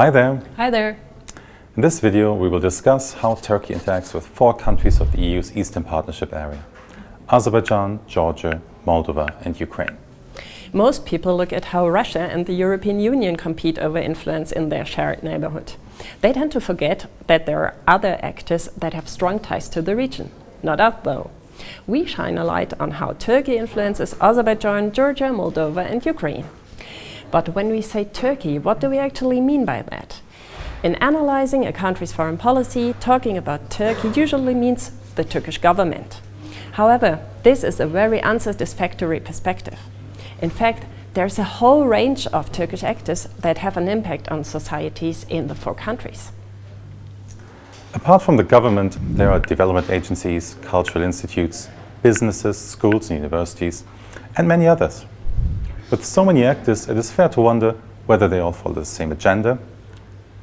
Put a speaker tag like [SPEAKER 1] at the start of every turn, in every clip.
[SPEAKER 1] Hi there!
[SPEAKER 2] Hi there!
[SPEAKER 1] In this video we will discuss how Turkey interacts with 4 countries of the EU's Eastern Partnership area: Azerbaijan, Georgia, Moldova and Ukraine.
[SPEAKER 2] Most people look at how Russia and the European Union compete over influence in their shared neighbourhood. They tend to forget that there are other actors that have strong ties to the region. Not us though. We shine a light on how Turkey influences Azerbaijan, Georgia, Moldova and Ukraine. But when we say Turkey, what do we actually mean by that? In analyzing a country's foreign policy, talking about Turkey usually means the Turkish government. However, this is a very unsatisfactory perspective. In fact, there's a whole range of Turkish actors that have an impact on societies in the 4 countries.
[SPEAKER 1] Apart from the government, there are development agencies, cultural institutes, businesses, schools and universities, and many others. With so many actors, it is fair to wonder whether they all follow the same agenda,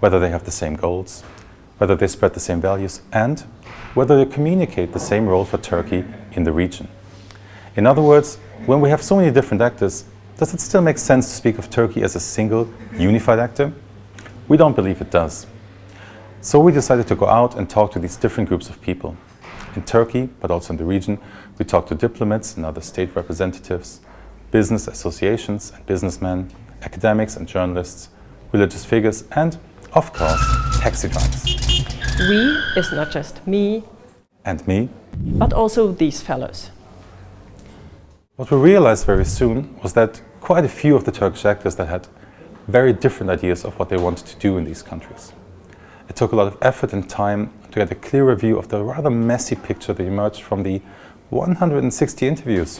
[SPEAKER 1] whether they have the same goals, whether they spread the same values, and whether they communicate the same role for Turkey in the region. In other words, when we have so many different actors, does it still make sense to speak of Turkey as a single, unified actor? We don't believe it does. So we decided to go out and talk to these different groups of people. In Turkey, but also in the region, we talked to diplomats and other state representatives, business associations and businessmen, academics and journalists, religious figures, and, of course, taxi drivers.
[SPEAKER 2] We is not just me
[SPEAKER 1] and me,
[SPEAKER 2] but also these fellows.
[SPEAKER 1] What we realized very soon was that quite a few of the Turkish actors that had very different ideas of what they wanted to do in these countries. It took a lot of effort and time to get a clearer view of the rather messy picture that emerged from the 160 interviews.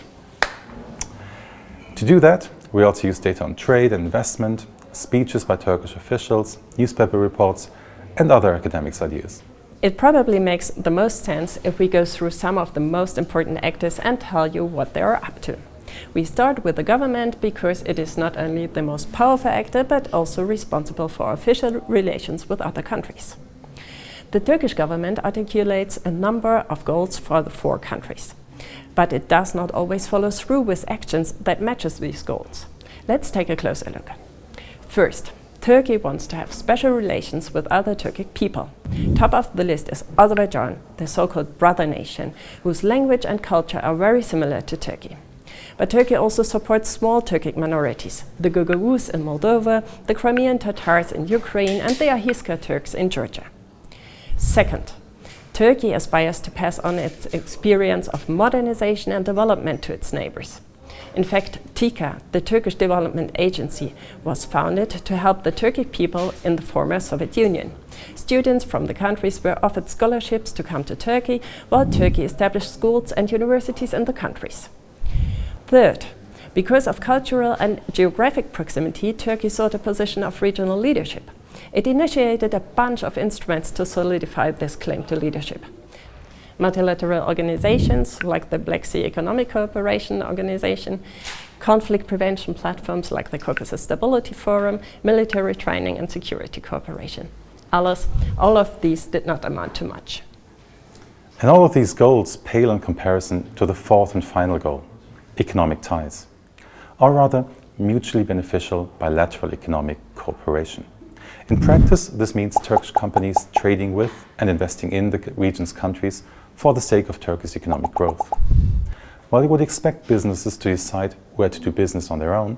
[SPEAKER 1] To do that, we also used data on trade and investment, speeches by Turkish officials, newspaper reports, and other academics' ideas.
[SPEAKER 2] It probably makes the most sense if we go through some of the most important actors and tell you what they are up to. We start with the government because it is not only the most powerful actor but also responsible for official relations with other countries. The Turkish government articulates a number of goals for the 4 countries. But it does not always follow through with actions that matches these goals. Let's take a closer look. First, Turkey wants to have special relations with other Turkic people. Top of the list is Azerbaijan, the so-called brother nation, whose language and culture are very similar to Turkey. But Turkey also supports small Turkic minorities, the Gagauz in Moldova, the Crimean Tatars in Ukraine, and the Ahiska Turks in Georgia. Second, Turkey aspires to pass on its experience of modernization and development to its neighbors. In fact, TİKA, the Turkish Development Agency, was founded to help the Turkic people in the former Soviet Union. Students from the countries were offered scholarships to come to Turkey, while Turkey established schools and universities in the countries. Third, because of cultural and geographic proximity, Turkey sought a position of regional leadership. It initiated a bunch of instruments to solidify this claim to leadership. Multilateral organizations like the Black Sea Economic Cooperation Organization, conflict prevention platforms like the Caucasus Stability Forum, military training and security cooperation. Alas, all of these did not amount to much.
[SPEAKER 1] And all of these goals pale in comparison to the 4th and final goal: economic ties, or rather mutually beneficial bilateral economic cooperation. In practice, this means Turkish companies trading with and investing in the region's countries for the sake of Turkey's economic growth. While you would expect businesses to decide where to do business on their own,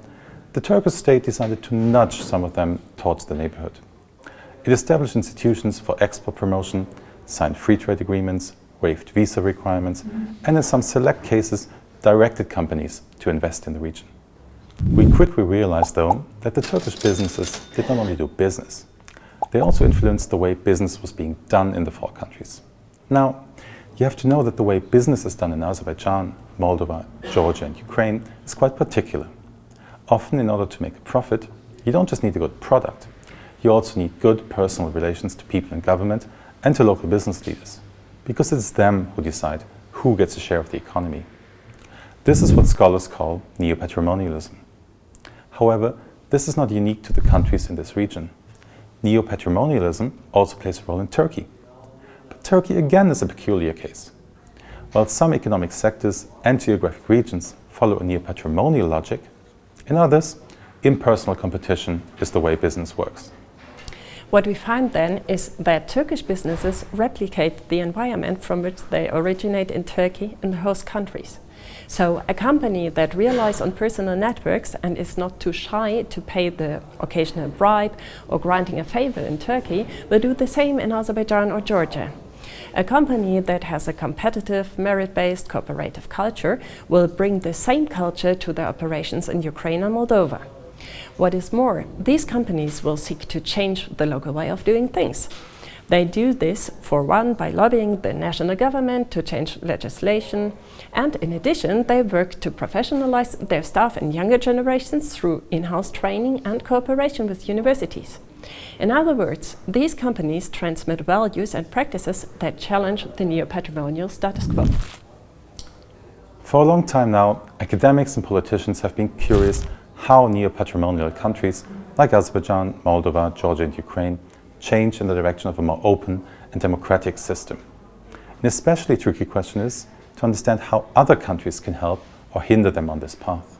[SPEAKER 1] the Turkish state decided to nudge some of them towards the neighborhood. It established institutions for export promotion, signed free trade agreements, waived visa requirements, and in some select cases, directed companies to invest in the region. We quickly realized, though, that the Turkish businesses did not only do business, they also influenced the way business was being done in the 4 countries. Now, you have to know that the way business is done in Azerbaijan, Moldova, Georgia and Ukraine is quite particular. Often, in order to make a profit, you don't just need a good product, you also need good personal relations to people in government and to local business leaders, because it's them who decide who gets a share of the economy. This is what scholars call neo-patrimonialism. However, this is not unique to the countries in this region. Neo-patrimonialism also plays a role in Turkey. But Turkey again is a peculiar case. While some economic sectors and geographic regions follow a neo-patrimonial logic, in others, impersonal competition is the way business works.
[SPEAKER 2] What we find then is that Turkish businesses replicate the environment from which they originate in Turkey in the host countries. So a company that relies on personal networks and is not too shy to pay the occasional bribe or granting a favor in Turkey will do the same in Azerbaijan or Georgia. A company that has a competitive, merit-based, cooperative culture will bring the same culture to their operations in Ukraine and Moldova. What is more, these companies will seek to change the local way of doing things. They do this, for one, by lobbying the national government to change legislation, and in addition, they work to professionalize their staff and younger generations through in-house training and cooperation with universities. In other words, these companies transmit values and practices that challenge the neo-patrimonial status quo.
[SPEAKER 1] For a long time now, academics and politicians have been curious how neo-patrimonial countries like Azerbaijan, Moldova, Georgia and Ukraine change in the direction of a more open and democratic system. An especially tricky question is to understand how other countries can help or hinder them on this path.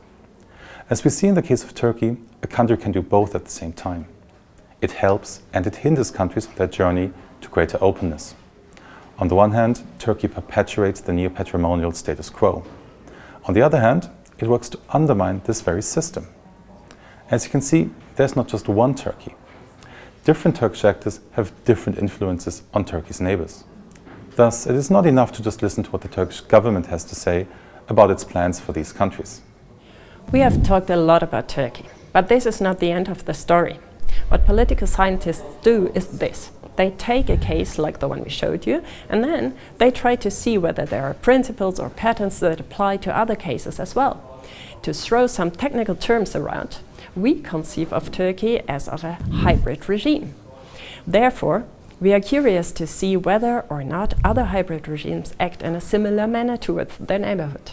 [SPEAKER 1] As we see in the case of Turkey, a country can do both at the same time. It helps and it hinders countries on their journey to greater openness. On the one hand, Turkey perpetuates the neo-patrimonial status quo. On the other hand, it works to undermine this very system. As you can see, there's not just one Turkey. Different Turkish actors have different influences on Turkey's neighbors. Thus, it is not enough to just listen to what the Turkish government has to say about its plans for these countries.
[SPEAKER 2] We have talked a lot about Turkey, but this is not the end of the story. What political scientists do is this. They take a case like the one we showed you, and then they try to see whether there are principles or patterns that apply to other cases as well. To throw some technical terms around, we conceive of Turkey as of a hybrid regime. Therefore, we are curious to see whether or not other hybrid regimes act in a similar manner towards their neighbourhood.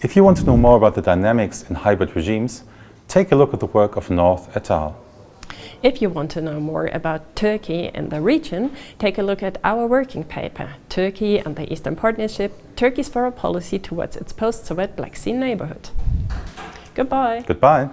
[SPEAKER 1] If you want to know more about the dynamics in hybrid regimes, take a look at the work of North et al.
[SPEAKER 2] If you want to know more about Turkey and the region, take a look at our working paper, Turkey and the Eastern Partnership, Turkey's foreign policy towards its post-Soviet Black Sea neighborhood. Goodbye.
[SPEAKER 1] Goodbye.